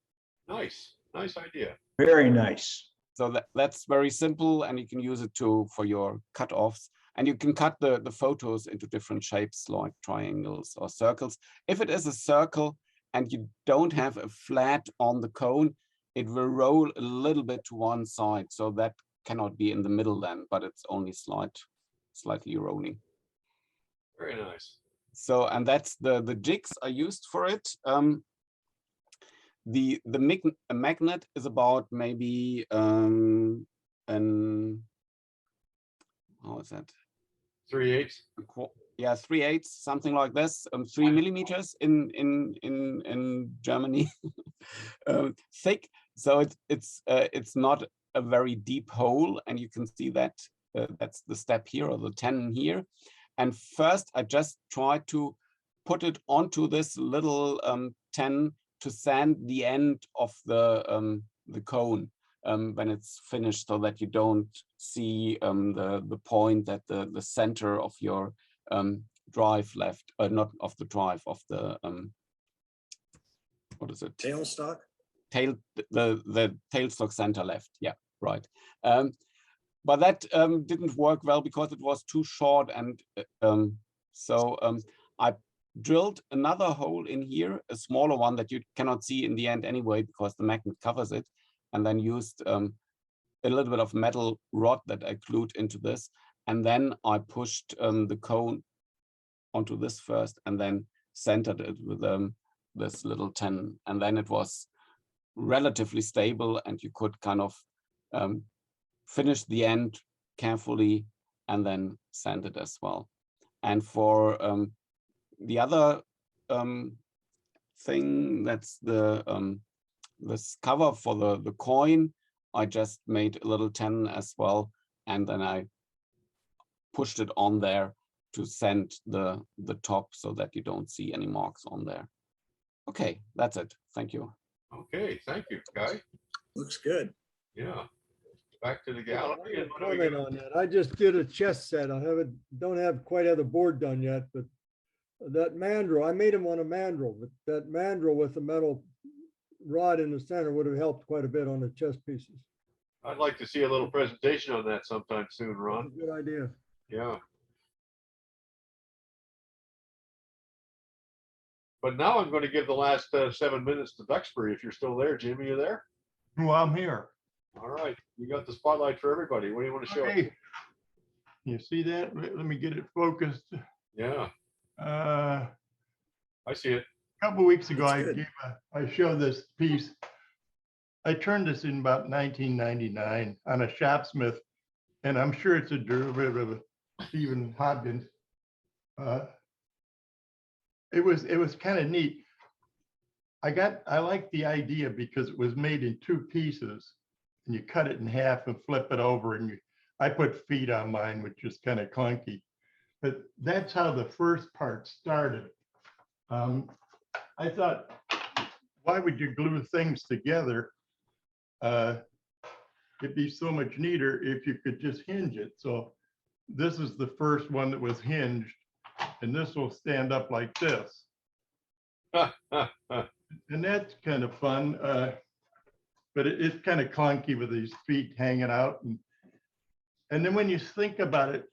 Nice idea. Very nice. So that's very simple, and you can use it for your cut-offs, and you can cut the photos into different shapes like triangles or circles. If it is a circle and you don't have a flat on the cone, it will roll a little bit to one side, so that cannot be in the middle then, but it's only slightly rolling. Very nice. So, and that's the jigs I used for it. The magnet is about maybe how is that? 3/8. Yeah, 3/8, something like this. 3 millimeters in Germany, thick. So it's not a very deep hole, and you can see that that's the step here, or the 10 here. And first, I just try to put it onto this little 10 to sand the end of the cone when it's finished, so that you don't see the point that the center of your drive left, not of the drive, of the what is it? Tailstock? The tailstock center left. Yeah, right. But that didn't work well because it was too short, and so I drilled another hole in here, a smaller one that you cannot see in the end anyway because the magnet covers it, and then used a little bit of metal rod that I glued into this, and then I pushed the cone onto this first, and then centered it with this little 10, and then it was relatively stable, and you could kind of finish the end carefully and then sand it as well. And for the other thing, that's the this cover for the coin, I just made a little 10 as well, and then I pushed it on there to sand the top so that you don't see any marks on there. Okay, that's it. Thank you. Okay, thank you, Guy. Looks good. Yeah. Back to the I gallery. have And a what do we comment got? on that. I just did a chess set. I don't have quite have the board done yet, but that mandrel, I made him on a mandrel, but that mandrel with the metal rod in the center would have helped quite a bit on the chess pieces. I'd like to see a little presentation on that sometime soon, Ron. Good idea. Yeah. But now I'm going to give the last 7 minutes to Duxbury. If you're still there, Jim, are you there? Well, I'm here. All right, you got the spotlight for everybody. What do you want to show? Okay. You see that? Let me get it focused. Yeah, I see it. A couple weeks ago, That's good. I showed this piece. I turned this in about 1999 on a shopsmith, and I'm sure it's a derivative of Stephen Hodgins. It was kind of neat. I liked the idea because it was made in two pieces, and you cut it in half and flip it over, and I put feet on mine, which is kind of clunky, but that's how the first part started. I thought, why would you glue things together? It'd be so much neater if you could just hinge it. So this is the first one that was hinged, and this will stand up like this. And that's kind of fun, but it's kind of clunky with these feet hanging out. And then when you think about it,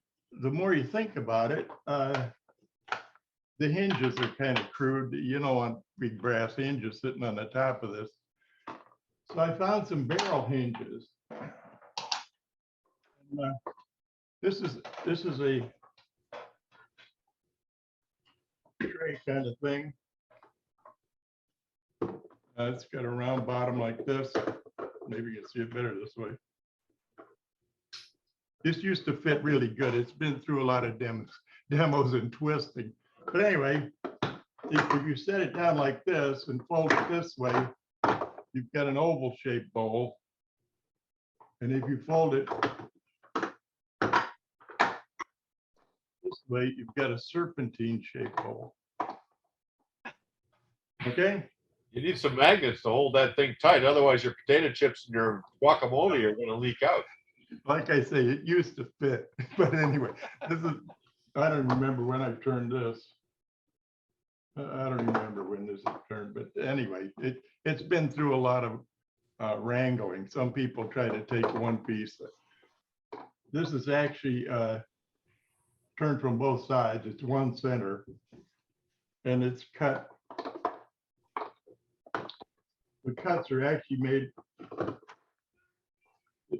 the more you think about it, the hinges are kind of crude. You don't want big brass hinges sitting on the top of this. So I found some barrel hinges. And, this is a tray kind of thing. It's got a round bottom like this. Maybe you can see it better this way. This used to fit really good. It's been through a lot of demos and twisting. But anyway, if you set it down like this and fold it this way, you've got an oval shaped bowl. And if you fold it this way, you've got a serpentine shaped bowl. Okay? You need some magnets to hold that thing tight. Otherwise, your potato chips and your guacamole are going to leak out. Like I say, it used to fit. But anyway, I don't remember when I turned this. I don't remember when this is turned, but anyway, it's been through a lot of wrangling. Some people try to take one piece. This is actually turned from both sides. It's one center, and it's cut. The cuts are actually made.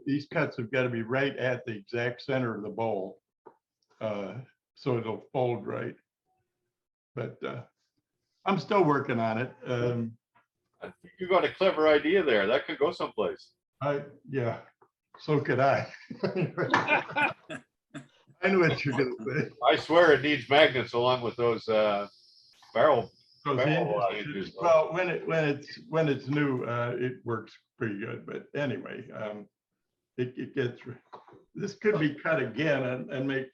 These cuts have got to be right at the exact center of the bowl, so it'll fold right. But I'm still working on it. I think you got a clever idea there. That could go someplace. Yeah, so could I. I know what you're gonna say. I swear it needs magnets along with those barrel. Those hinges. Well, when it's new, it works pretty good. But anyway, it gets. This could be cut again and make.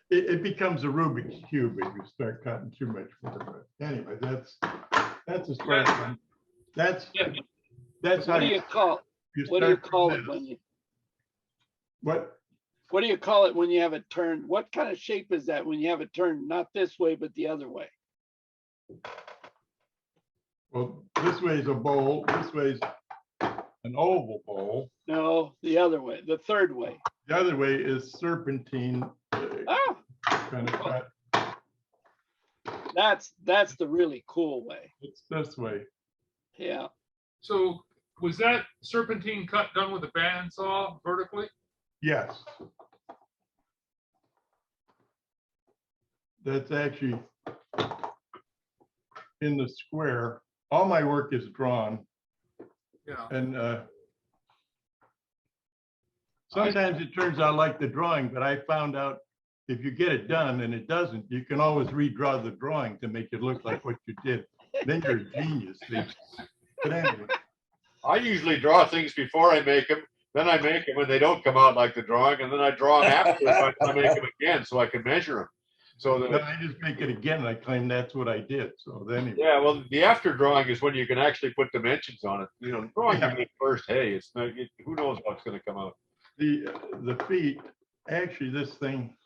It becomes a Rubik's cube if you start cutting too much for it. But anyway, that's as far as that's how. What do you call? What do you call it when you? What do you call it when you have it turned? What kind of shape is that when you have it turned not this way but the other way? Well, this way is a bowl. This way is an oval bowl. No, the other way. The third way. The other way is serpentine. Kind of cut. That's the really cool way. It's this way. Yeah. So Was that serpentine cut done with a bandsaw vertically? Yes. That's actually in the square. All my work is drawn. Yeah. And sometimes it turns out like the drawing, but I found out if you get it done and it doesn't, you can always redraw the drawing to make it look like what you did. Then you're a genius. See? But anyway. I usually draw things before I make them, then I make them and they don't come out like the drawing, and then I draw them after I make them again so I can measure them. So Then I just make it again and I claim that's what I did. So then anyway. yeah, well, the after drawing is when you can actually put dimensions on it. You know, the drawing you make first, hey, it's not, who knows what's going to come out. The feet, actually this thing.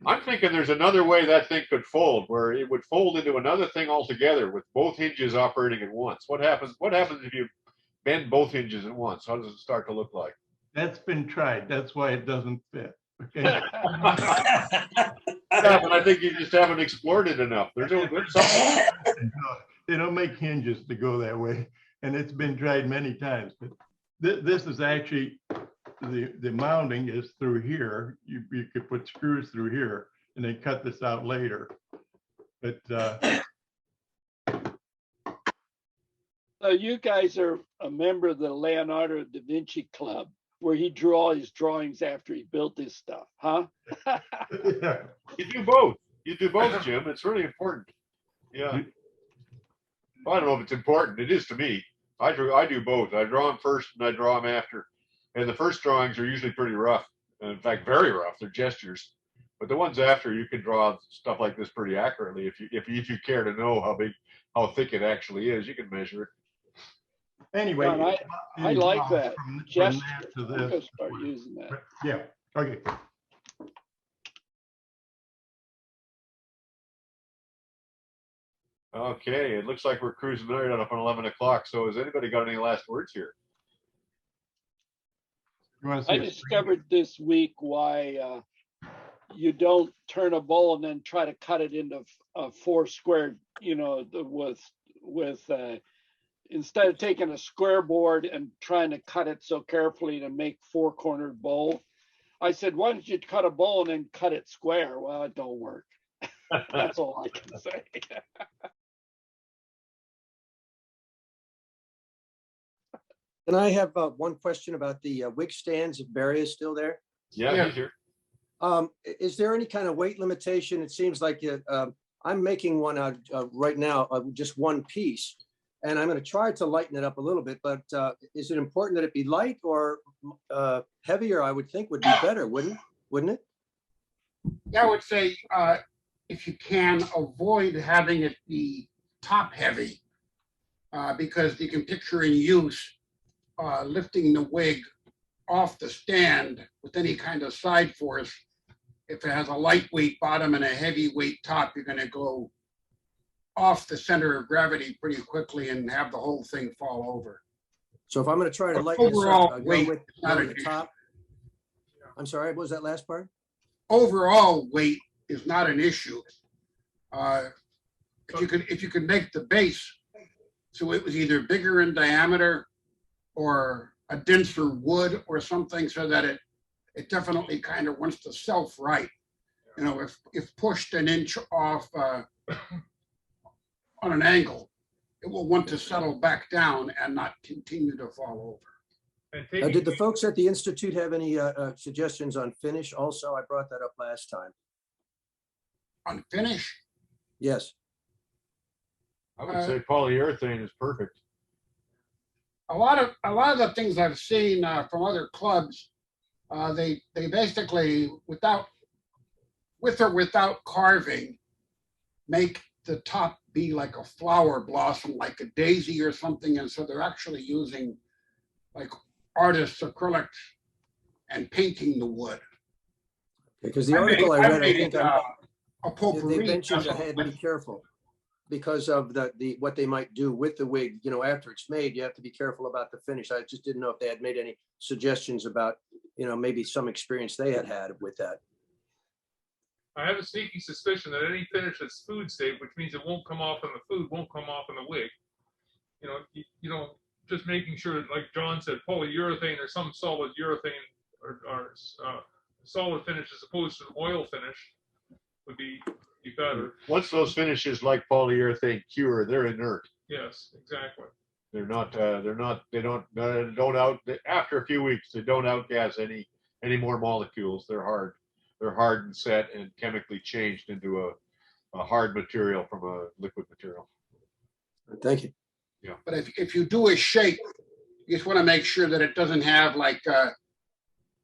I'm thinking there's another way that thing could fold, where it would fold into another thing altogether with both hinges operating at once. What happens if you bend both hinges at once? How does it start to look like? That's been tried. That's why it doesn't fit. Okay. Yeah, but I think you just haven't explored it enough. There's something. They don't make hinges to go that way, and it's been tried many times. But this is actually the mounting is through here. You could put screws through here, and then cut this out later. But so you guys are a member of the Leonardo da Vinci Club, where he drew all his drawings after he built his stuff, huh? yeah. You do both. You do both, Jim. It's really important. Yeah. Well, I don't know if it's important. It is to me. I do both. I draw them first and I draw them after. And the first drawings are usually pretty rough. In fact, very rough. They're gestures. But the ones after, you can draw stuff like this pretty accurately. If you care to know how thick it actually is, you can measure it. Anyway, John, I like that. From Gesture. that to I'm this. gonna start using that. Yeah. Okay. Okay, it looks like we're cruising right up on 11 o'clock. So has anybody got any last words here? You want to I discovered this week why you don't turn a bowl and then try to cut it into four square, with instead of taking a square board and trying to cut it so carefully to make four-cornered bowl. I said, why don't you cut a bowl and then cut it square? Well, it don't work. That's all I can say. And I have one question about the wig stands, if Barry is still there. Yeah, he's here. Is there any kind of weight limitation? It seems like I'm making one out right now of just one piece, and I'm going to try to lighten it up a little bit, but is it important that it be light or heavier? I would think would be better, wouldn't it? Yeah, I would say if you can avoid having it be top heavy, because you can picture in use lifting the wig off the stand with any kind of side force. If it has a lightweight bottom and a heavyweight top, you're going to go off the center of gravity pretty quickly and have the whole thing fall over. So if I'm going to try to lighten this Overall up, weight go with is not an the issue. top. I'm sorry, what was that last part? Overall weight is not an issue. If you could make the base so it was either bigger in diameter or a denser wood or something, so that it definitely kind of wants to self-right. If pushed an inch off on an angle, it will want to settle back down and not continue to fall over. Did the folks at the Institute have any suggestions on finish also? I brought that up last time. On finish? Yes. I would say polyurethane is perfect. A lot of the things I've seen from other clubs, they basically, with or without carving, make the top be like a flower blossom, like a daisy or something, and so they're actually using like artists' acrylics and painting the wood. Because the article I read, I think a they potpourri. mentioned I had to be careful because of what they might do with the wig. After it's made, you have to be careful about the finish. I just didn't know if they had made any suggestions about, maybe some experience they had with that. I have a sneaky suspicion that any finish that's food safe, which means it won't come off on the food, won't come off on the wig. just making sure, like John said, polyurethane or some solid urethane or solid finish as opposed to an oil finish would be better. Once those finishes like polyurethane cure, they're inert. Yes, exactly. They don't after a few weeks, they don't outgas any more molecules. They're hard. They're hard and set and chemically changed into a hard material from a liquid material. Thank you. Yeah. But if you do a shape, you just want to make sure that it doesn't have like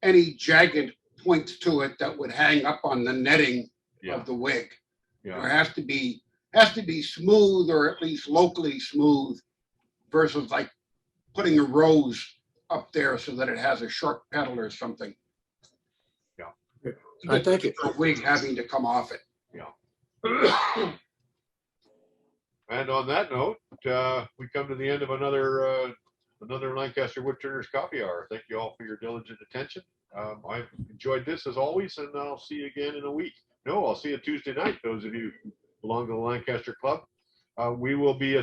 any jagged points to it that would hang up on the netting of the wig. Yeah. There has to be smooth, or at least locally smooth, versus like putting a rose up there so that it has a sharp petal or something. Yeah. Thank you. A wig having to come off it. Yeah. And on that note, we come to the end of another Lancaster Woodturners Coffee Hour. Thank you all for your diligent attention. I've enjoyed this as always, and I'll see you again in a week. No, I'll see you Tuesday night, those of you who belong to the Lancaster Club. We will be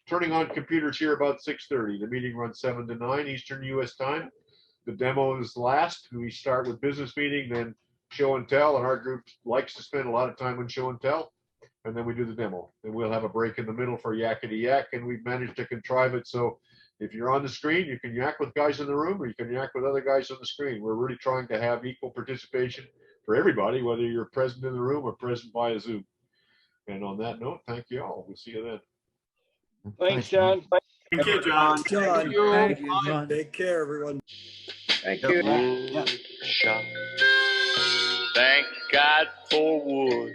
turning on computers here about 6:30. The meeting runs 7 to 9 Eastern US time. The demo is last. We start with business meeting, then show and tell, and our group likes to spend a lot of time on show and tell. And then we do the demo. And we'll have a break in the middle for yakety yak, and we've managed to contrive it so if you're on the screen, you can yak with guys in the room, or you can yak with other guys on the screen. We're really trying to have equal participation for everybody, whether you're present in the room or present via Zoom. And on that note, thank you all. We'll see you then. Thanks, John. Thank you, John. John, Thank you, John. take care, everyone. Thank Yep. you. Yeah. Shop. Thank God for wood.